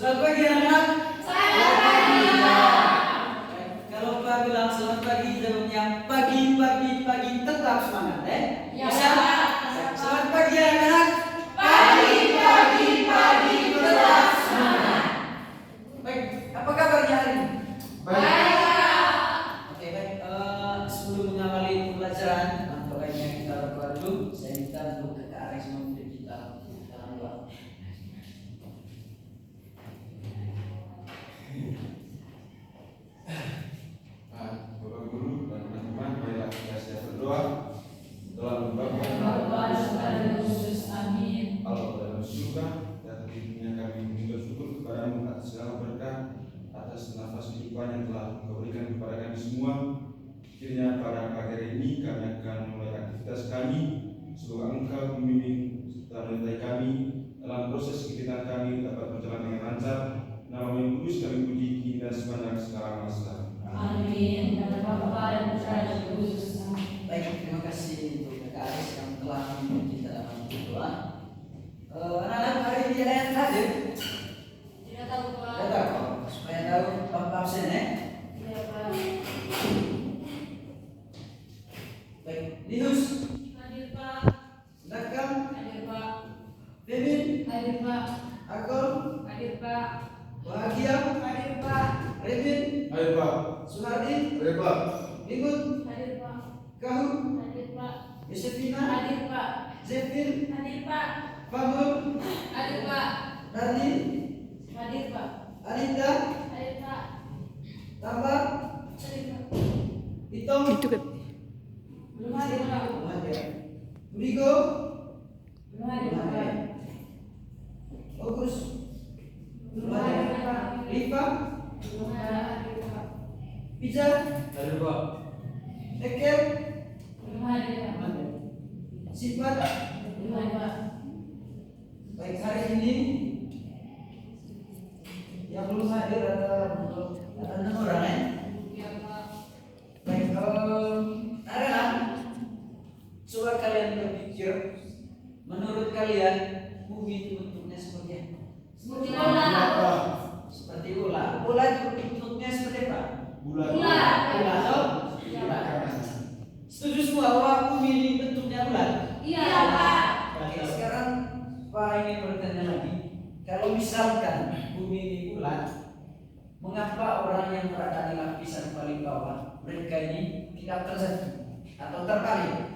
Selamat pagi anak-anak. Selamat pagi, Pak. Kalau Pak bilang selamat pagi, jawabnya pagi, pagi, pagi, tetap semangat, Ya, Bisa? Pak. Selamat pagi anak-anak. Pagi, pagi, pagi, tetap semangat. Baik, apa kabarnya hari ini? Baik, Pak. Oke, baik. Sebelum mengawali pembelajaran, pokoknya kita berdoa dulu. Saya minta untuk ke arah semua kita doa. Bapak Guru dan teman-teman, marilah kita siap berdoa dalam Bapa dan Yesus, amin. Allah dalam surga dan tentunya kami mengucap syukur kepadamu atas segala berkat, atas nafas kehidupan yang telah Engkau berikan kepada kami semua. Kiranya pada pagi hari ini kami akan memulai aktivitas kami. Semoga Engkau membimbing serta menyertai kami dalam proses kegiatan kami dapat berjalan dengan lancar. Nama yang kudus kami puji kini dan sepanjang segala masa. Amin. Dan Bapa dan Putra dan Yesus, amin. Baik, terima kasih untuk Kakak Aris yang telah memimpin kita dalam berdoa. Anak-anak hari ini ada yang hadir? Tidak tahu, Pak. Tidak tahu, supaya tahu Bapak absen ya. Tidak, Pak. Baik, Linus, Hadir, Pak. Dakam, Hadir, Pak. Bebin, Hadir, Pak. Akon, Hadir, Pak. Bahagia, Hadir, Pak. Rebin, Ayo Pak, Suhardi, ayo Pak. Lingut, Hadir, Pak. Kahu, Hadir, Pak. Yosefina, Hadir, Pak. Zefir, Hadir, Pak. Famur, Hadir, Pak. Darli, Hadir, Pak. Anita, Hadir, Pak. Tambah, Hadir, Pak. Itong, Belum hadir, Pak. Burigo, Belum hadir, Pak. Bagus, Belum hadir, Pak. Rifa, Belum hadir, Pak. Pija, Ayo Pak. Ekel, Belum hadir, Pak. Sifat. Belum hadir, Pak. Baik, hari ini yang belum hadir ada 6 orang ya. Ya, Pak. Baik, anak-anak, coba kalian berpikir, menurut kalian bumi itu bentuknya seperti apa? Seperti bola. Seperti bola. Bola itu bentuknya seperti apa? Bulan. Bulan. Bola, toh? Iya, Bulan. Pak. Setuju semua bahwa bumi ini bentuknya bulan? Iya, Pak. Oke, sekarang Pak ingin bertanya lagi, kalau misalkan bumi ini bulat, mengapa orang yang berada di lapisan paling bawah mereka ini tidak terjatuh atau terbalik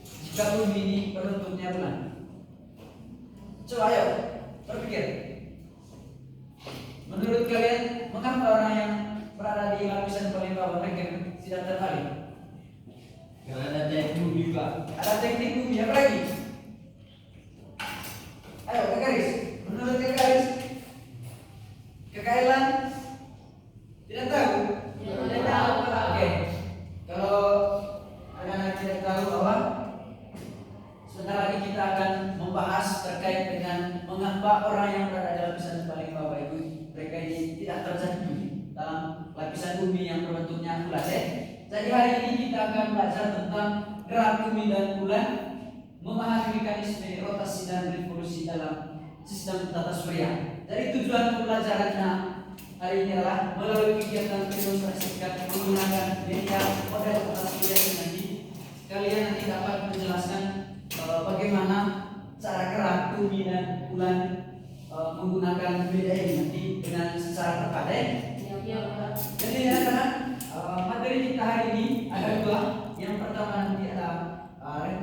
jika bumi ini bentuknya bulat? Coba ayo berpikir. Menurut kalian, mengapa orang yang berada di lapisan paling bawah mereka tidak terbalik? Karena ada teknik bumi Pak. Ada teknik bumi apa lagi? Ayo, Kak Garis. Menurut Kak Garis, Kak Elan tidak tahu? Tidak tahu, Pak. Oke. Kalau anak-anak tidak tahu bahwa sebentar lagi kita akan membahas terkait dengan mengapa orang yang berada di lapisan paling bawah itu mereka ini tidak terjatuh dalam lapisan bumi yang berbentuknya bulat ya. Jadi hari ini kita akan belajar tentang gerak bumi dan bulan, memahami mekanisme rotasi dan revolusi dalam sistem tata surya. Jadi tujuan pembelajarannya hari ini adalah melalui kegiatan demonstrasikan menggunakan media model tata surya ini nanti kalian nanti dapat menjelaskan bagaimana cara gerak bumi dan bulan menggunakan media ini nanti dengan secara tepat ya. Iya, Pak. Jadi anak-anak, materi kita hari ini ada dua. Yang pertama nanti ada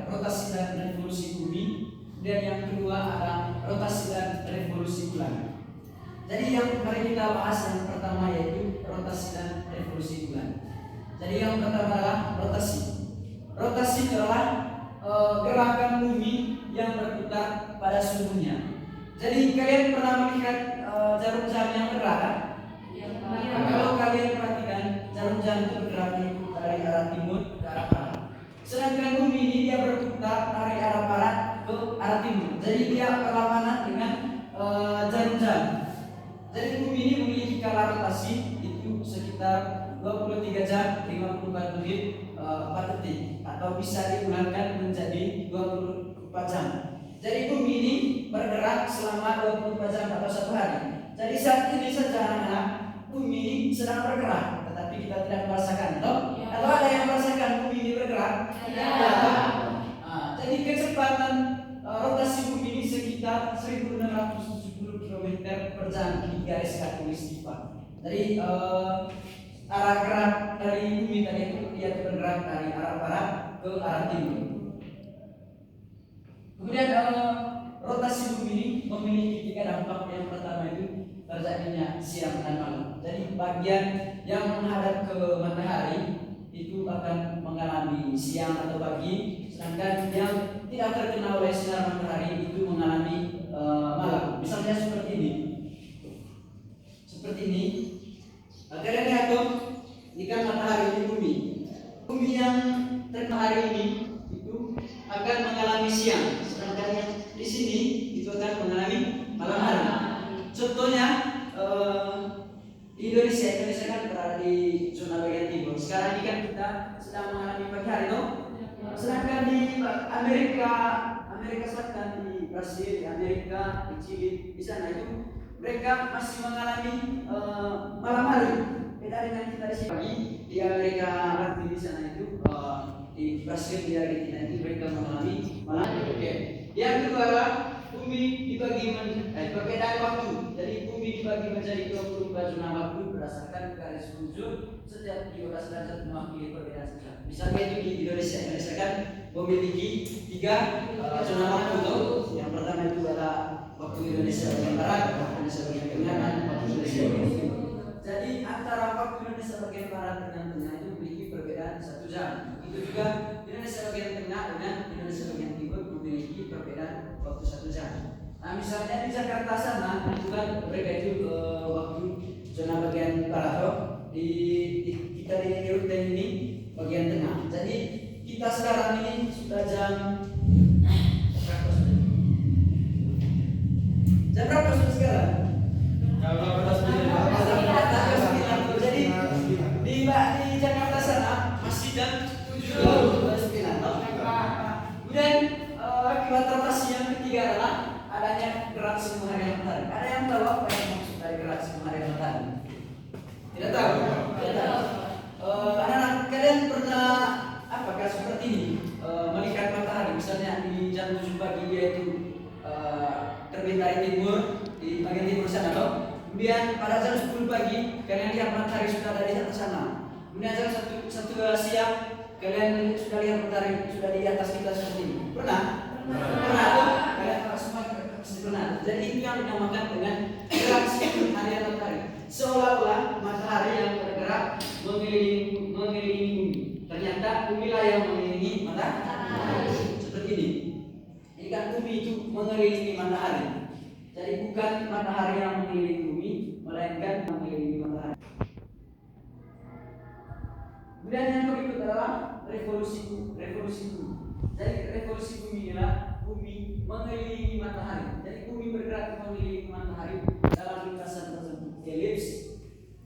rotasi dan revolusi bumi, dan yang kedua ada rotasi dan revolusi bulan. Jadi yang mari kita bahas yang pertama yaitu rotasi dan revolusi bulan. Jadi yang pertama adalah rotasi. Rotasi adalah gerakan bumi yang berputar pada suhunya. Jadi kalian pernah melihat jarum jam yang bergerak kan? Iya, Nah, Pak. kalau kalian perhatikan jarum jam itu bergerak dari arah timur ke arah barat. Sedangkan bumi ini dia berputar dari arah barat ke arah timur. Jadi dia berlawanan dengan jarum jam. Jadi bumi ini memiliki skala rotasi itu sekitar 23 jam 54 menit 4 detik atau bisa diulangan menjadi 24 jam. Jadi bumi ini bergerak selama 24 jam atau 1 hari. Jadi saat ini saja anak bumi ini sedang bergerak, tetapi kita tidak merasakan, toh? Atau ada yang merasakan bumi ini bergerak? Jadi kecepatan rotasi bumi ini sekitar 1670 km per jam di garis khatulistiwa. Jadi arah gerak dari bumi tadi itu dia bergerak dari arah barat ke arah timur. Kemudian rotasi bumi ini memiliki 3 dampak. Yang pertama itu terjadinya siang dan malam. Jadi bagian yang menghadap ke matahari itu akan mengalami siang atau pagi, sedangkan yang tidak terkena oleh sinar matahari itu mengalami malam. Misalnya seperti ini. Seperti ini. Kalian lihat tuh, ini kan matahari di bumi. Bumi yang terkena hari ini itu akan mengalami siang, sedangkan yang di sini itu akan mengalami malam hari. Contohnya di Indonesia kan berada di zona bagian timur. Sekarang ini kan kita sedang mengalami pagi hari, no? Sedangkan di Amerika Selatan, di Brasil, di Amerika, di Chili, di sana itu mereka masih mengalami malam hari. Beda dengan kita di sini. Di Amerika Latin di sana itu, di Brasil, di Argentina itu mereka mengalami malam hari. Oke. Yang kedua adalah bumi dibagi perbedaan waktu. Jadi bumi dibagi menjadi 24 zona waktu berdasarkan garis bujur setiap 12 derajat mewakili perbedaan sejarah. Misalnya itu di Indonesia kan memiliki 3 zona waktu itu. Yang pertama itu adalah waktu Indonesia bagian barat, waktu Indonesia bagian tengah, dan waktu Indonesia bagian timur. Jadi antara waktu Indonesia bagian barat dengan tengah itu memiliki perbedaan 1 jam. Itu juga Indonesia bagian tengah dengan Indonesia bagian timur memiliki perbedaan waktu 1 jam. Nah misalnya di Jakarta sana itu kan mereka itu waktu zona bagian barat, kita di Ruten ini bagian tengah. Jadi kita sekarang ini sudah jam berapa sudah sekarang? Jadi di Jakarta sana masih jam 7:09. Kemudian akibat rotasi yang ketiga adalah adanya gerak semu harian matahari. Ada yang tahu apa yang maksud dari gerak semu harian matahari? Tidak tahu. Tidak tahu. Anak-anak kalian pernah apakah seperti ini melihat matahari? Misalnya di jam 7 pagi dia itu terbit dari timur di bagian timur sana, toh. Kemudian pada jam 10 pagi kalian lihat matahari sudah ada di atas sana. Kemudian jam 1 siang kalian sudah lihat matahari sudah di atas kita seperti ini. Pernah? Pernah tuh? Kalian semua pasti pernah. Jadi itu yang dinamakan dengan gerak semu harian matahari. Seolah-olah matahari yang bergerak mengelilingi bumi. Ternyata bumilah yang mengelilingi matahari. Seperti ini. Ini kan bumi itu mengelilingi matahari. Jadi bukan matahari yang mengelilingi bumi, melainkan mengelilingi matahari. Kemudian yang berikut adalah revolusi bumi. Jadi revolusi bumi adalah bumi mengelilingi matahari. Jadi bumi bergerak mengelilingi matahari dalam lintasan tersebut elips.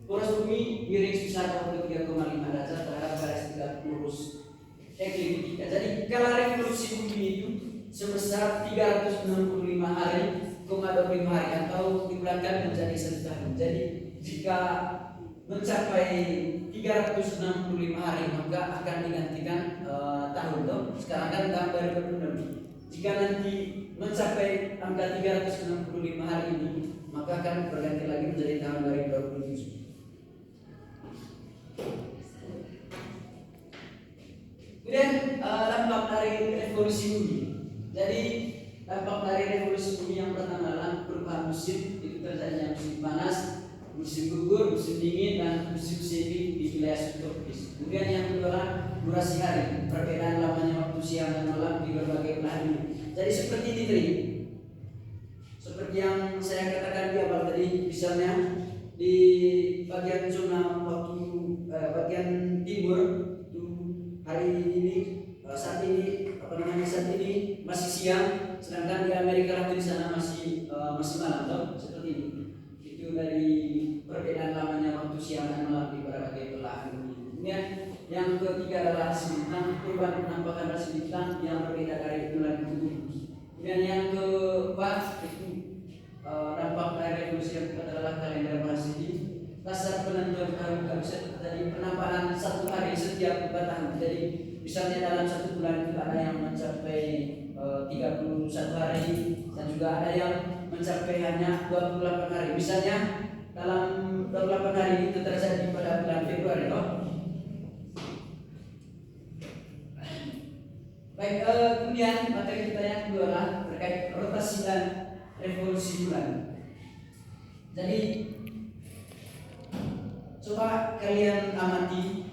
Poros bumi miring sebesar 23,5 derajat terhadap garis tegak lurus ekliptika. Jadi kalau revolusi bumi itu sebesar 365 hari, 25 hari atau dibulatkan menjadi 1 tahun. Jadi jika mencapai 365 hari maka akan digantikan tahun, toh. Sekarang kan tahun 2006. Jika nanti mencapai angka 365 hari ini maka akan berganti lagi menjadi tahun 2027. Kemudian dampak dari revolusi bumi. Jadi dampak dari revolusi bumi yang pertama adalah perubahan musim. Itu terjadinya musim panas, musim gugur, musim dingin, dan musim semi di wilayah subtropis. Kemudian yang kedua adalah durasi hari, perbedaan lamanya waktu siang dan malam di berbagai belahan bumi. Jadi seperti ini tadi, seperti yang saya katakan di awal tadi, misalnya di bagian zona waktu bagian timur itu hari ini saat ini masih siang, sedangkan di Amerika Latin sana masih malam, toh. Seperti ini. Itu dari perbedaan lamanya waktu siang dan malam di berbagai belahan bumi. Kemudian yang ketiga adalah rasi bintang, perubahan penampakan rasi bintang yang berbeda dari bulan bumi. Kemudian yang keempat itu dampak dari revolusi yang adalah kalender Masehi. Dasar penentuan tahun bisa tadi penambahan 1 hari setiap 4 tahun. Jadi misalnya dalam 1 bulan itu ada yang mencapai 31 hari dan juga ada yang mencapai hanya 28 hari. Misalnya dalam 28 hari itu terjadi pada bulan Februari, toh? Baik, kemudian materi kita yang kedua adalah terkait rotasi dan revolusi bulan. Jadi coba kalian amati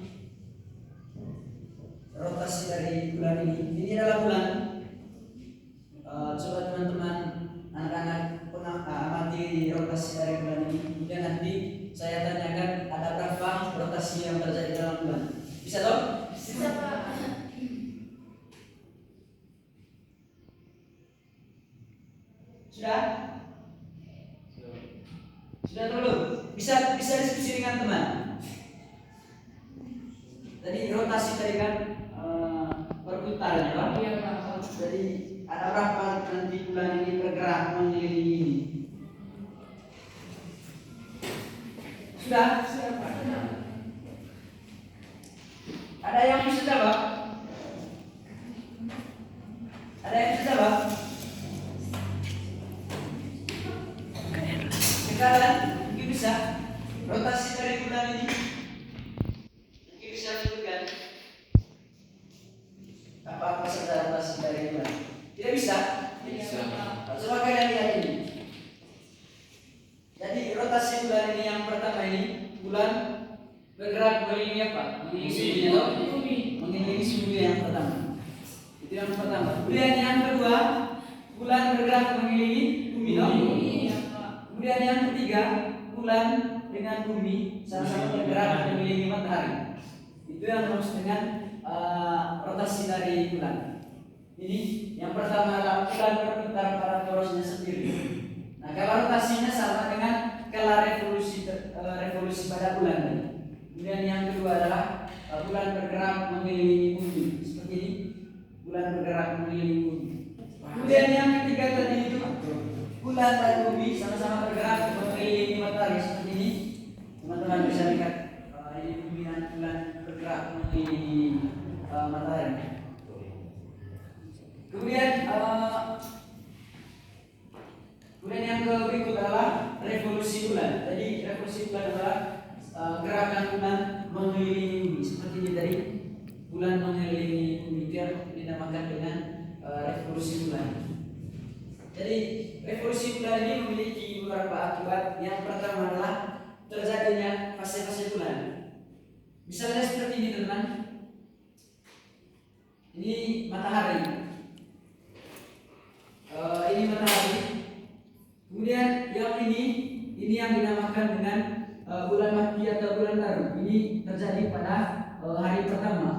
rotasi dari bulan ini. Ini adalah bulan. Coba teman-teman anak-anak amati rotasi dari bulan ini. Kemudian nanti saya tanyakan ada berapa rotasi yang terjadi dalam bulan. Bisa toh? Bisa, Pak. Sudah? Sudah dulu. Bisa diskusi dengan teman. Tadi rotasi tadi kan perputaran ya, Pak? Iya, Pak. Jadi ada berapa nanti bulan ini bergerak mengelilingi ini? Sudah? Sudah, Pak. Ada yang bisa jawab? Ada yang bisa jawab? Sekarang mungkin bisa rotasi dari bulan ini. Mungkin bisa sebutkan apa saja rotasi dari bulan. Tidak bisa? Bisa, Pak. Coba kalian lihat ini. Jadi rotasi bulan ini yang pertama ini bulan bergerak mengelilingi apa? Mengelilingi bumi, atau Bumi. mengelilingi bumi yang pertama. Itu yang pertama. Kemudian yang kedua bulan bergerak mengelilingi bumi, no? Iya, Pak. Kemudian yang ketiga bulan dengan bumi sama-sama bergerak mengelilingi matahari. Itu yang maksud dengan rotasi dari bulan. Ini yang pertama adalah bulan berputar pada porosnya sendiri. Nah, kalau rotasinya sama dengan skala revolusi pada bulan. Kemudian yang kedua adalah bulan bergerak mengelilingi bumi seperti ini. Bulan bergerak mengelilingi bumi. Kemudian yang ketiga tadi itu bulan dan bumi sama-sama bergerak mengelilingi matahari seperti ini. Teman-teman bisa lihat ini bumi dan bulan bergerak mengelilingi matahari. Kemudian yang berikut adalah revolusi bulan. Jadi revolusi bulan adalah gerakan bulan mengelilingi bumi seperti ini tadi. Bulan mengelilingi bumi itu yang dinamakan dengan revolusi bulan. Jadi revolusi bulan ini memiliki beberapa akibat. Yang pertama adalah terjadinya fase-fase bulan. Misalnya seperti ini teman. Ini matahari. Ini matahari. Kemudian yang ini yang dinamakan dengan bulan mati atau bulan baru. Ini terjadi pada hari pertama.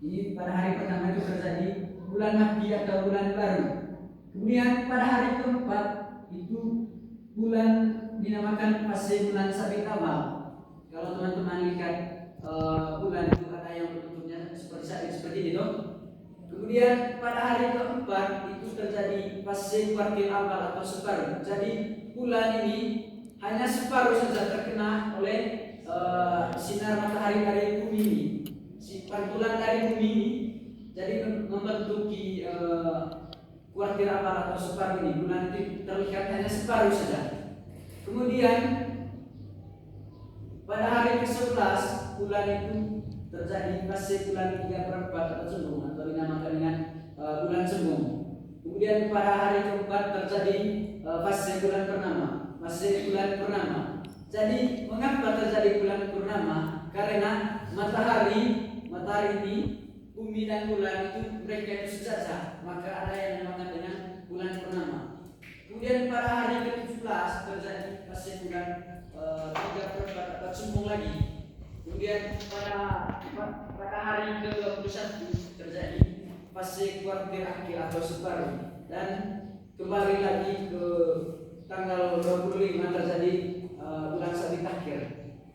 Ini pada hari pertama itu terjadi bulan mati atau bulan baru. Kemudian pada hari keempat itu bulan dinamakan fase bulan sabit awal. Kalau teman-teman lihat bulan itu ada yang bentuknya seperti sabit seperti ini toh. Kemudian pada hari keempat itu terjadi fase kuartil awal atau separuh. Jadi bulan ini hanya separuh saja terkena oleh sinar matahari dari bumi ini. Si pantulan dari bumi ini jadi membentuki kuartil awal atau separuh ini. Bulan itu terlihat hanya separuh saja. Kemudian pada hari ke-11 bulan itu terjadi fase bulan 3/4 atau sembung atau dinamakan dengan bulan sembung. Kemudian pada hari keempat terjadi fase bulan purnama. Fase bulan purnama. Jadi mengapa terjadi bulan purnama? Karena matahari ini, bumi dan bulan itu mereka itu sejajar. Maka ada yang dinamakan dengan bulan purnama. Kemudian pada hari ke-17 terjadi fase bulan 3/4 atau sembung lagi. Kemudian pada hari ke-21 terjadi fase kuartil akhir atau separuh, dan kembali lagi ke tanggal 25 terjadi bulan sabit akhir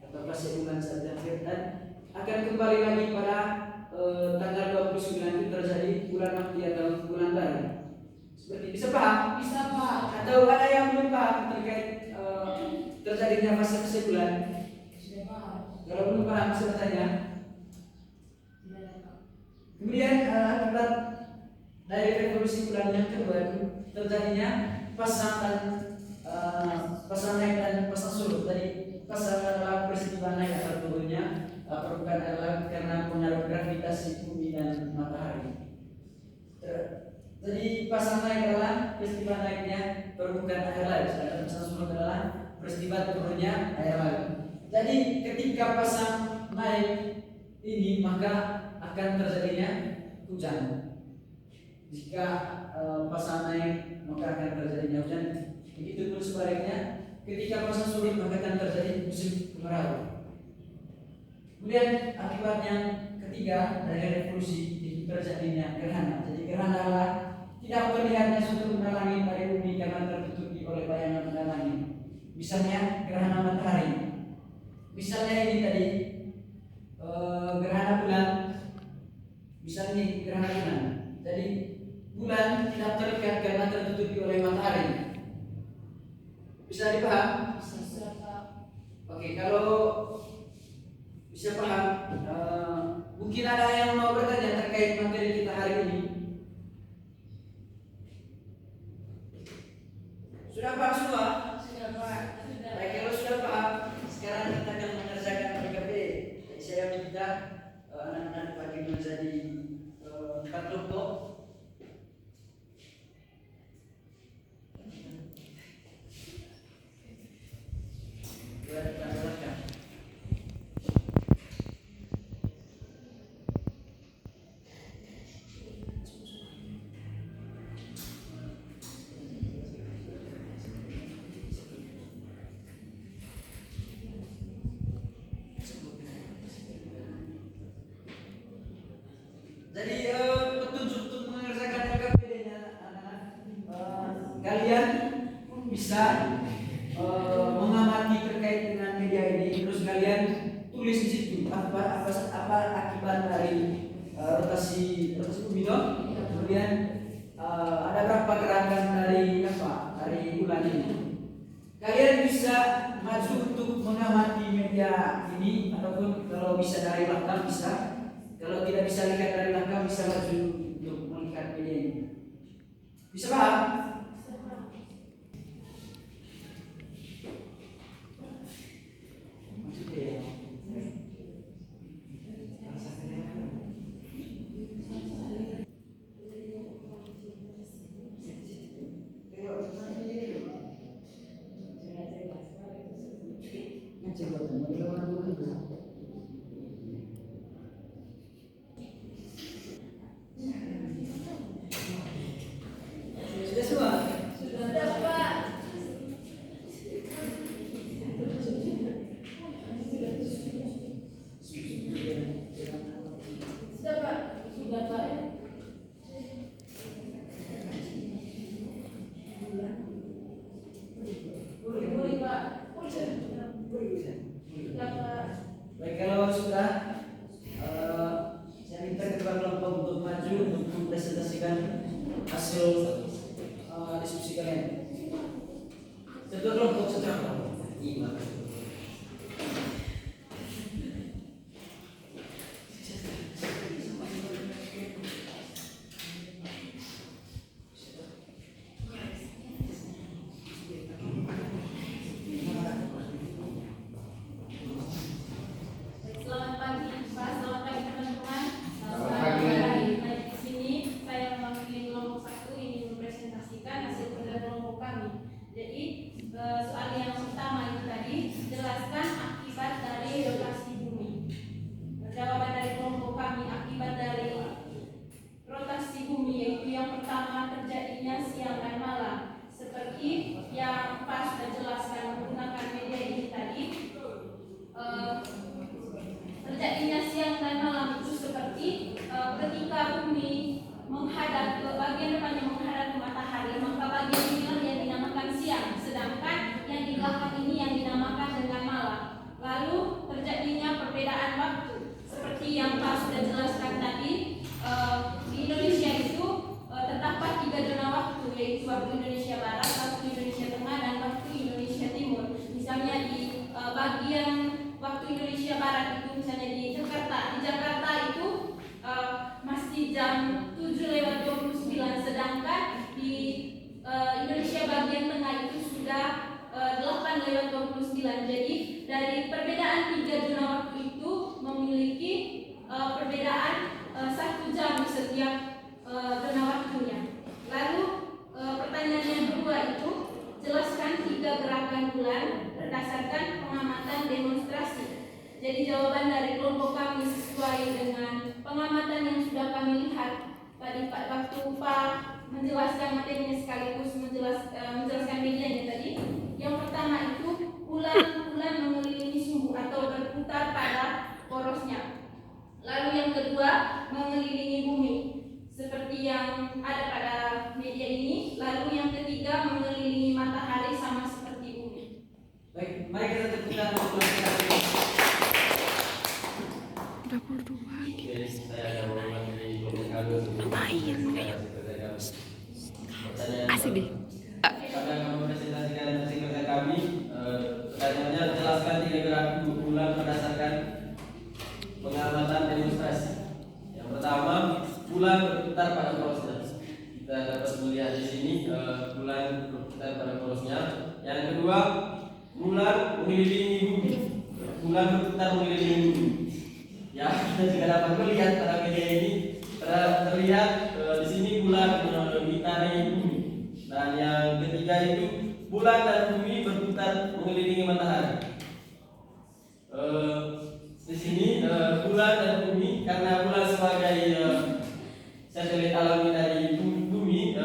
atau fase bulan sabit akhir, dan akan kembali lagi pada tanggal 29 itu terjadi bulan mati atau bulan baru. Seperti bisa paham? Bisa, Pak. Atau ada yang belum paham? terjadinya fase bulan. Kalau belum paham bisa bertanya. Kemudian akibat dari revolusi bulan yang kedua itu terjadinya pasang naik dan pasang surut. Tadi pasang adalah peristiwa naik atau turunnya permukaan air laut karena pengaruh gravitasi bumi dan matahari. Jadi pasang naik adalah peristiwa naiknya permukaan air laut, sedangkan pasang surut adalah peristiwa turunnya air laut. Jadi ketika pasang naik ini maka akan terjadinya hujan. Jika pasang naik maka akan terjadinya hujan. Begitu pun sebaliknya, ketika pasang surut maka akan terjadi musim kemarau. Kemudian akibat yang ketiga dari revolusi itu terjadinya gerhana. Jadi gerhana adalah tidak terlihatnya suatu benda langit dari bumi karena tertutupi oleh bayangan benda langit. Misalnya gerhana matahari. Misalnya ini tadi gerhana bulan. Misalnya gerhana bulan. Jadi bulan tidak terlihat karena tertutupi oleh matahari. Bisa dipaham? Oke, kalau bisa paham, mungkin ada yang mau bertanya terkait materi kita hari ini. Sudah paham semua? Baik, kalau sudah paham, sekarang kita akan mengerjakan PKP. Jadi saya minta anak-anak bagi menjadi 4 kelompok. Jadi petunjuk untuk mengerjakan PKP-nya anak-anak, kalian bisa mengamati terkait dengan media ini, terus kalian tulis di situ apa akibat dari rotasi bumi dong. Kemudian ada berapa gerakan dari bulan ini. Kalian bisa maju untuk mengamati media ini, ataupun kalau bisa dari belakang bisa. Kalau tidak bisa lihat dari belakang bisa maju untuk melihat media ini. Bisa paham? Baik, kalau sudah saya minta kedua kelompok untuk maju untuk mempresentasikan hasil diskusi kalian. Kedua kelompok secara soal yang pertama itu tadi, jelaskan akibat dari rotasi bumi. Jawaban dari kelompok kami, akibat dari rotasi bumi yaitu yang pertama terjadinya siang dan malam. Seperti yang Pak sudah jelaskan menggunakan media ini tadi, terjadinya siang dan malam itu seperti ketika bumi menghadap ke bagian depannya menghadap ke matahari, maka bagian inilah yang dinamakan siang, sedangkan yang di belakang ini yang dinamakan dengan malam. Lalu terjadinya perbedaan waktu seperti yang Pak sudah jelaskan tadi. Di Indonesia itu terdapat 3 zona waktu, yaitu waktu Indonesia Barat, waktu Indonesia Tengah, dan waktu Indonesia Timur. Misalnya di setiap zona waktunya. Lalu pertanyaan yang kedua itu, jelaskan 3 gerakan bulan berdasarkan pengamatan demonstrasi. Jadi jawaban dari kelompok kami sesuai dengan pengamatan yang sudah kami lihat tadi waktu Pak menjelaskan materinya sekaligus menjelaskan medianya tadi. Yang pertama itu bulan mengelilingi sumbu atau berputar pada porosnya. Lalu yang kedua mengelilingi bumi seperti yang ada pada media ini. Lalu yang ketiga mengelilingi matahari sama seperti bumi. Baik, mari kita tepukkan untuk materi. Oke, saya jawaban dari kelompok kami untuk pertanyaan. Asik deh. Kami akan mempresentasikan hasil kerja kami. Pertanyaannya, jelaskan 3 gerakan bulan berdasarkan pengamatan demonstrasi. Yang pertama, bulan berputar pada porosnya. Kita dapat melihat di sini bulan berputar pada porosnya. Yang kedua, bulan mengelilingi bumi. Bulan berputar mengelilingi bumi. Ya, kita juga dapat melihat pada media ini terlihat di sini bulan mengitari bumi. Dan yang ketiga itu bulan dan bumi berputar mengelilingi matahari. Di sini bulan dan bumi, karena bulan sebagai satelit alami dari bumi,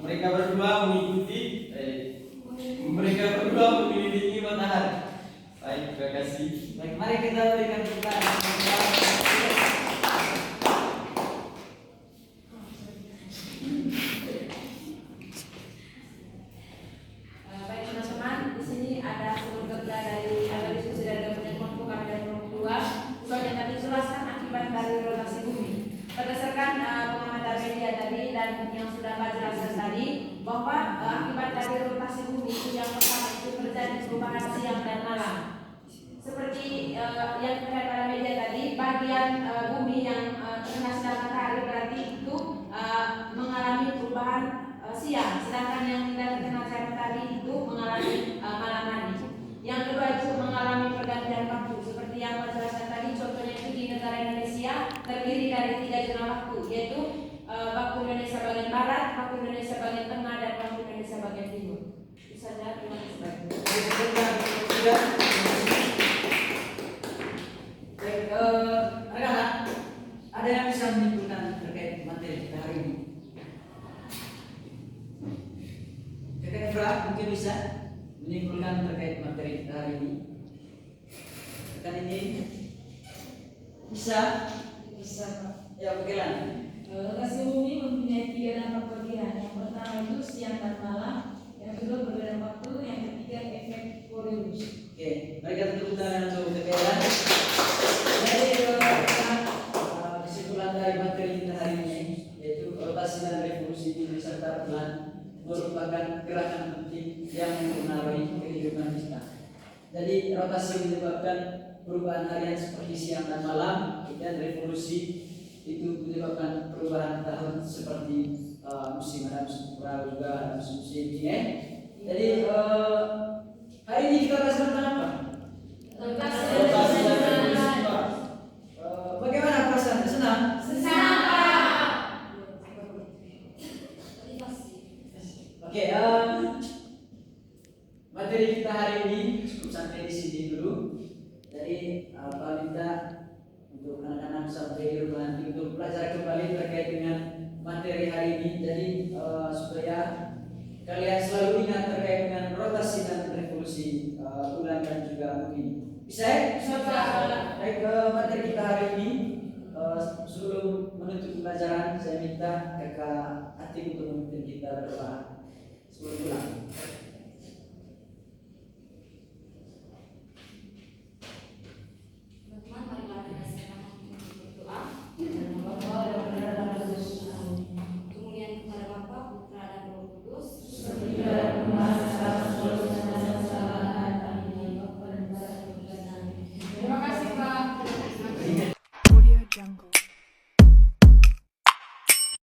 mereka berdua mengelilingi matahari. Baik, terima kasih. Baik, mari kita berikan tepuk tangan. Baik teman-teman, di sini ada seluruh kerja dari diskusi dari kelompok kami dan kelompok 2. Soalnya tadi jelaskan akibat dari rotasi bumi. Berdasarkan pengamatan media tadi dan yang sudah Pak jelaskan tadi, bahwa akibat dari rotasi bumi itu yang pertama itu terjadi perubahan siang dan malam. Seperti yang terlihat pada media tadi, bagian bumi yang terkena sinar matahari berarti itu mengalami perubahan siang, sedangkan yang tidak terkena sinar matahari itu mengalami malam hari. Yang kedua itu mengalami pergantian waktu, seperti yang Pak jelaskan tadi. Contohnya itu di negara Indonesia terdiri dari 3 zona waktu, yaitu waktu Indonesia bagian barat, waktu Indonesia bagian tengah, dan waktu Indonesia bagian timur. Itu saja, terima kasih. Baik, rekan-rekan, ada yang bisa menyimpulkan terkait materi kita hari ini? Kakak Efra mungkin bisa menyimpulkan terkait materi kita hari ini. Rekan ini bisa. Ya, oke lah. Rotasi bumi mempunyai 3 dampak bagian. Yang pertama itu siang dan malam, yang kedua perbedaan waktu, yang ketiga efek Coriolis. Oke, mari kita tepuk tangan untuk kegiatan. Jadi kesimpulan dari materi kita hari ini yaitu rotasi dan revolusi bumi serta bulan merupakan gerakan penting yang mempengaruhi kehidupan kita. Jadi rotasi menyebabkan perubahan harian seperti siang dan malam, dan revolusi itu menyebabkan perubahan tahun seperti musim ada musim kemarau juga ada musim dingin. Jadi hari ini kita bahas tentang apa? Rotasi dan revolusi. Bagaimana perasaan? Senang? Oke, materi kita hari ini cukup sampai di sini dulu. Jadi Pak minta untuk anak-anak sampai di rumah nanti untuk belajar kembali terkait dengan materi hari ini. Jadi supaya kalian selalu ingat terkait dengan rotasi dan revolusi bulan dan juga bumi. Bisa ya? Bisa Pak. Baik, materi kita hari ini sebelum menutup pelajaran saya minta Kakak Atik untuk memimpin kita berdoa sebelum pulang. Teman-teman, marilah kita sama-sama berdoa. Bapa dan Putra dan Roh Kudus. Kemuliaan kepada Bapa, Putra,